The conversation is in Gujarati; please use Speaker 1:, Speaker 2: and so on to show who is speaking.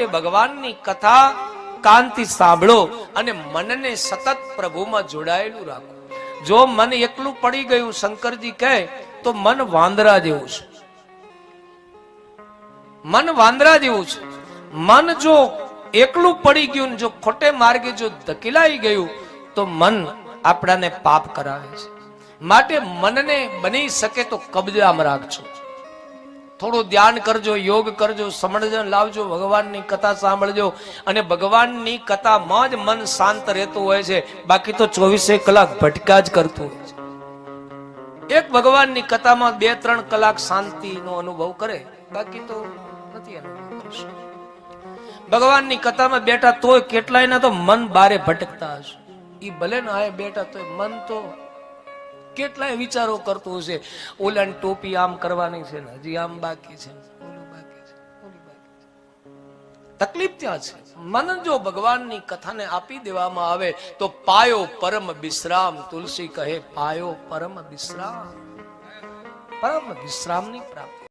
Speaker 1: ભગવાનની કથા કાનથી સાંભળો અને મનને સતત પ્રભુમાં જોડાયેલું રાખો. જો મન એકલું પડી ગયું, શંકરજી કહે તો મન વાંદરા જેવું છે. મન વાંદરા જેવું છે. મન જો એકલું પડી ગયું, જો ખોટે માર્ગે જો ધકેલાઈ ગયું તો મન આપણાને પાપ કરાવે છે. માટે મનને બની શકે તો કબજામાં રાખજો. થોડું ધ્યાન કરજો, યોગ કરજો, સમજણ લાવજો, ભગવાનની કથા સાંભળજો અને ભગવાનની કથામાં જ મન શાંત રહેતું હોય છે. બાકી તો 24 કલાક ભટકા જ કરતું હોય છે. એક ભગવાનની કથામાં 2-3 કલાક શાંતિનો અનુભવ કરે, બાકી તો નથી અનુભવ કરશે. ભગવાનની કથામાં બેઠા તોય કેટલાયના તો મન બારે ભટકતા હશે. ઈ ભલે ના આય બેઠા તોય મન તો કેટલાય વિચારો કરતું હશે. ઓલાની ટોપી આમ કરવાની છે ને હજી આમ બાકી છે, ઓલું બાકી છે, ઓલું બાકી છે. તકલીફ ત્યાં છે. મન જો ભગવાનની કથાને આપી દેવામાં આવે તો પાયો પરમ વિશ્રામ. તુલસી કહે પાયો પરમ વિશ્રામ, પરમ વિશ્રામની પ્રાપ્તિ.